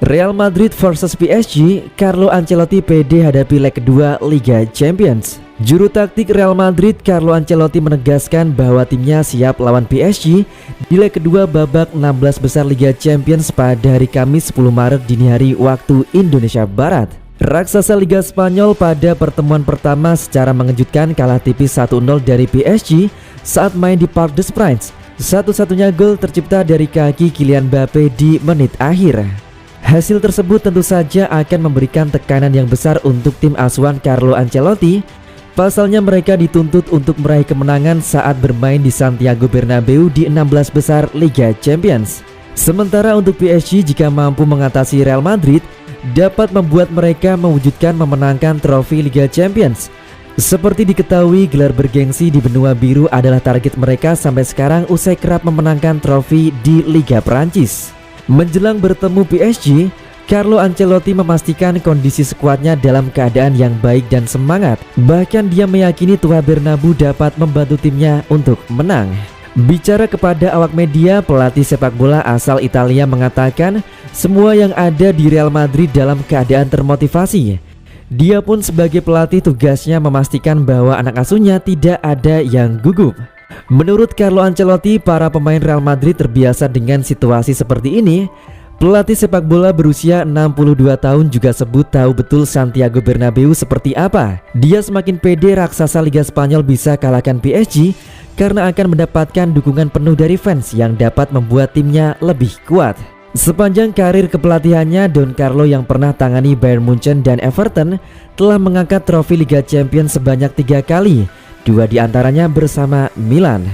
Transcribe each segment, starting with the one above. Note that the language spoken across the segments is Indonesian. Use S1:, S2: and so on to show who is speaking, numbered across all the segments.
S1: Real Madrid versus PSG, Carlo Ancelotti pede hadapi leg kedua Liga Champions. Juru taktik Real Madrid Carlo Ancelotti menegaskan bahwa timnya siap lawan PSG di leg kedua babak 16 besar Liga Champions pada hari Kamis 10 Maret dini hari waktu Indonesia Barat. Raksasa Liga Spanyol pada pertemuan pertama secara mengejutkan kalah tipis 1-0 dari PSG saat main di Parc des Princes. Satu-satunya gol tercipta dari kaki Kylian Mbappe di menit akhir. Hasil tersebut tentu saja akan memberikan tekanan yang besar untuk tim asuhan Carlo Ancelotti. Pasalnya mereka dituntut untuk meraih kemenangan saat bermain di Santiago Bernabeu di 16 besar Liga Champions. Sementara untuk PSG, jika mampu mengatasi Real Madrid, dapat membuat mereka mewujudkan memenangkan trofi Liga Champions. Seperti diketahui, gelar bergengsi di benua biru adalah target mereka sampai sekarang usai kerap memenangkan trofi di Liga Perancis. Menjelang bertemu PSG, Carlo Ancelotti memastikan kondisi skuadnya dalam keadaan yang baik dan semangat. Bahkan dia meyakini Tua Bernabeu dapat membantu timnya untuk menang. Bicara kepada awak media, pelatih sepak bola asal Italia mengatakan semua yang ada di Real Madrid dalam keadaan termotivasi. Dia pun sebagai pelatih tugasnya memastikan bahwa anak asuhnya tidak ada yang gugup. Menurut Carlo Ancelotti, para pemain Real Madrid terbiasa dengan situasi seperti ini. Pelatih sepak bola berusia 62 tahun juga sebut tahu betul Santiago Bernabeu seperti apa. Dia semakin pede raksasa Liga Spanyol bisa kalahkan PSG karena akan mendapatkan dukungan penuh dari fans yang dapat membuat timnya lebih kuat. Sepanjang karir kepelatihannya, Don Carlo yang pernah tangani Bayern Munchen dan Everton telah mengangkat trofi Liga Champions sebanyak 3 kali, 2 diantaranya bersama Milan.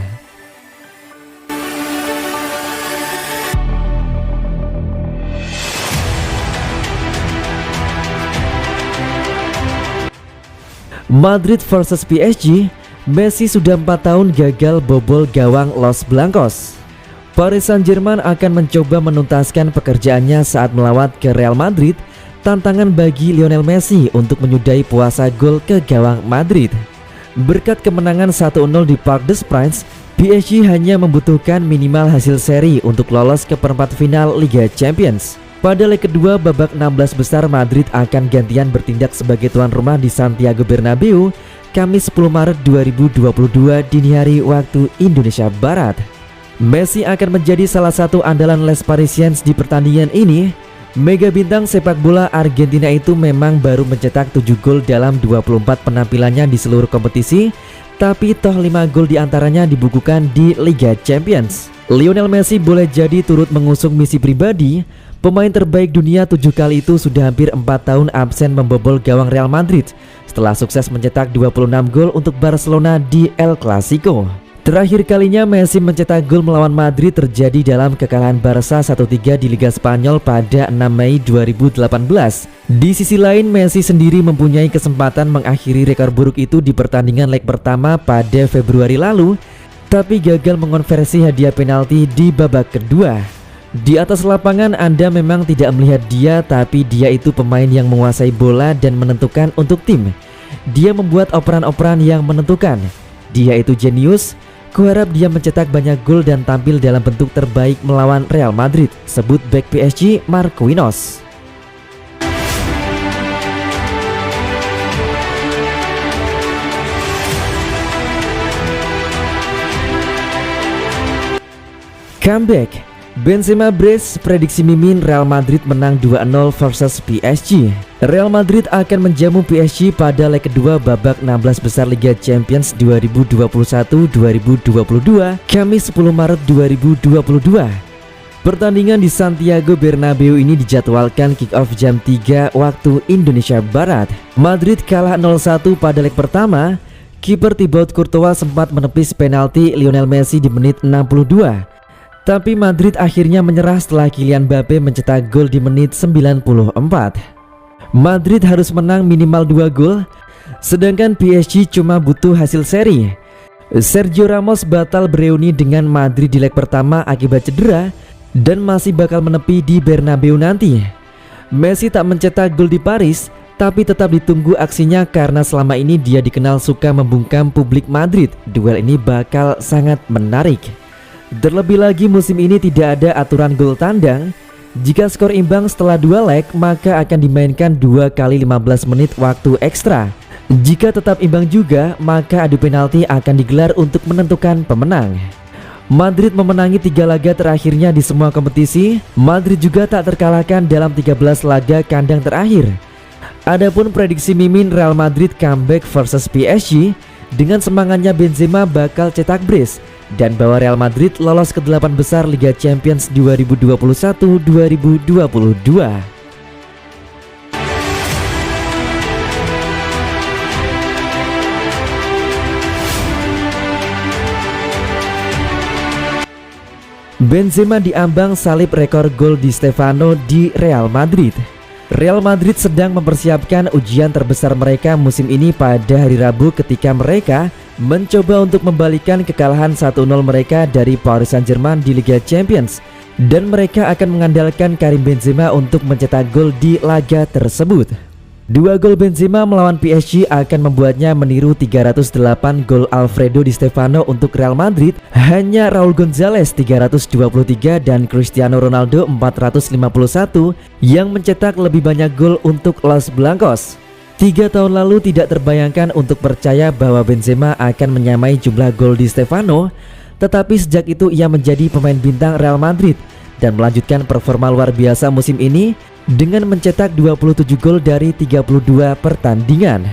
S1: Madrid versus PSG, Messi sudah 4 tahun gagal bobol gawang Los Blancos. Paris Saint-Germain akan mencoba menuntaskan pekerjaannya saat melawat ke Real Madrid. Tantangan bagi Lionel Messi untuk menyudahi puasa gol ke gawang Madrid. Berkat kemenangan 1-0 di Parc des Princes, PSG hanya membutuhkan minimal hasil seri untuk lolos ke perempat final Liga Champions. Pada leg kedua babak 16 besar, Madrid akan gantian bertindak sebagai tuan rumah di Santiago Bernabeu Kamis 10 Maret 2022 dini hari waktu Indonesia Barat. Messi akan menjadi salah satu andalan Les Parisiens di pertandingan ini. Mega bintang sepak bola Argentina itu memang baru mencetak 7 gol dalam 24 penampilannya di seluruh kompetisi, tapi toh 5 gol diantaranya dibukukan di Liga Champions. Lionel Messi boleh jadi turut mengusung misi pribadi. Pemain terbaik dunia 7 kali itu sudah hampir 4 tahun absen membobol gawang Real Madrid setelah sukses mencetak 26 gol untuk Barcelona di El Clasico. Terakhir kalinya Messi mencetak gol melawan Madrid terjadi dalam kekalahan Barca 1-3 di Liga Spanyol pada 6 Mei 2018. Di sisi lain, Messi sendiri mempunyai kesempatan mengakhiri rekor buruk itu di pertandingan leg pertama pada Februari lalu, tapi gagal mengonversi hadiah penalti di babak kedua. Di atas lapangan Anda memang tidak melihat dia, tapi dia itu pemain yang menguasai bola dan menentukan untuk tim. Dia membuat operan-operan yang menentukan. Dia itu jenius. Kuharap dia mencetak banyak gol dan tampil dalam bentuk terbaik melawan Real Madrid, sebut bek PSG Marquinhos. Comeback, Benzema brace prediksi Mimin Real Madrid menang 2-0 versus PSG. Real Madrid akan menjamu PSG pada leg kedua babak 16 besar Liga Champions 2021-2022 Kamis 10 Maret 2022. Pertandingan di Santiago Bernabeu ini dijadwalkan kick-off jam 3 waktu Indonesia Barat. Madrid kalah 0-1 pada leg pertama. Kiper Thibaut Courtois sempat menepis penalti Lionel Messi di menit 62. Tapi Madrid akhirnya menyerah setelah Kylian Mbappe mencetak gol di menit 94. Madrid harus menang minimal 2 gol, sedangkan PSG cuma butuh hasil seri. Sergio Ramos batal bereuni dengan Madrid di leg pertama akibat cedera dan masih bakal menepi di Bernabeu nanti. Messi tak mencetak gol di Paris, tapi tetap ditunggu aksinya karena selama ini dia dikenal suka membungkam publik Madrid. Duel ini bakal sangat menarik. Terlebih lagi musim ini tidak ada aturan gol tandang. Jika skor imbang setelah 2 leg, maka akan dimainkan 2 kali 15 menit waktu ekstra. Jika tetap imbang juga, maka adu penalti akan digelar untuk menentukan pemenang. Madrid memenangi 3 laga terakhirnya di semua kompetisi. Madrid juga tak terkalahkan dalam 13 laga kandang terakhir. Adapun prediksi Mimin Real Madrid comeback versus PSG, dengan semangatnya Benzema bakal cetak brace dan bawa Real Madrid lolos ke 8 besar Liga Champions 2021-2022. Benzema diambang salib rekor gol Di Stefano di Real Madrid. Real Madrid sedang mempersiapkan ujian terbesar mereka musim ini pada hari Rabu ketika mereka mencoba untuk membalikan kekalahan 1-0 mereka dari Paris Saint-Germain di Liga Champions, dan mereka akan mengandalkan Karim Benzema untuk mencetak gol di laga tersebut. 2 gol Benzema melawan PSG akan membuatnya meniru 308 gol Alfredo Di Stefano untuk Real Madrid. Hanya Raul Gonzalez 323 dan Cristiano Ronaldo 451 yang mencetak lebih banyak gol untuk Los Blancos. 3 tahun lalu tidak terbayangkan untuk percaya bahwa Benzema akan menyamai jumlah gol Di Stefano, tetapi sejak itu ia menjadi pemain bintang Real Madrid dan melanjutkan performa luar biasa musim ini dengan mencetak 27 gol dari 32 pertandingan.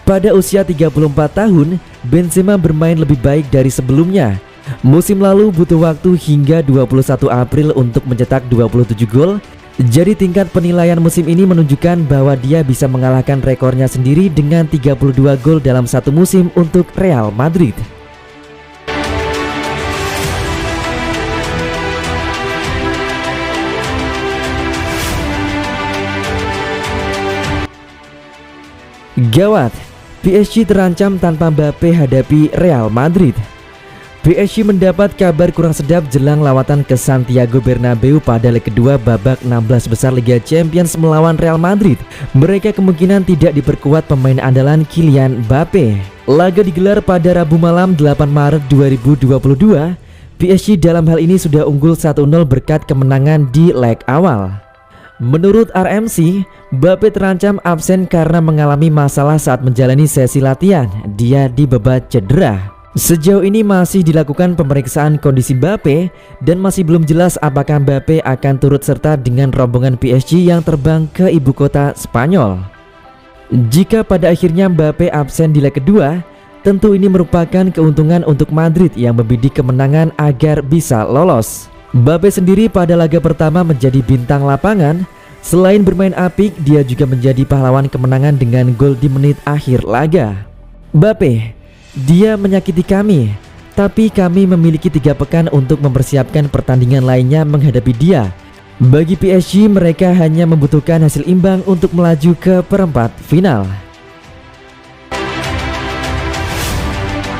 S1: Pada usia 34 tahun, Benzema bermain lebih baik dari sebelumnya. Musim lalu butuh waktu hingga 21 April untuk mencetak 27 gol. Jadi tingkat penilaian musim ini menunjukkan bahwa dia bisa mengalahkan rekornya sendiri dengan 32 gol dalam satu musim untuk Real Madrid. Gawat, PSG terancam tanpa Mbappe hadapi Real Madrid. PSG mendapat kabar kurang sedap jelang lawatan ke Santiago Bernabeu pada leg kedua babak 16 besar Liga Champions melawan Real Madrid. Mereka kemungkinan tidak diperkuat pemain andalan Kylian Mbappe. Laga digelar pada Rabu malam 8 Maret 2022. PSG dalam hal ini sudah unggul 1-0 berkat kemenangan di leg awal. Menurut RMC, Mbappe terancam absen karena mengalami masalah saat menjalani sesi latihan. Dia dibebat cedera. Sejauh ini masih dilakukan pemeriksaan kondisi Mbappe dan masih belum jelas apakah Mbappe akan turut serta dengan rombongan PSG yang terbang ke ibu kota Spanyol. Jika pada akhirnya Mbappe absen di leg kedua, tentu ini merupakan keuntungan untuk Madrid yang membidik kemenangan agar bisa lolos. Mbappe sendiri pada laga pertama menjadi bintang lapangan. Selain bermain apik, dia juga menjadi pahlawan kemenangan dengan gol di menit akhir laga. Mbappe, dia menyakiti kami, tapi kami memiliki 3 pekan untuk mempersiapkan pertandingan lainnya menghadapi dia. Bagi PSG, mereka hanya membutuhkan hasil imbang untuk melaju ke perempat final.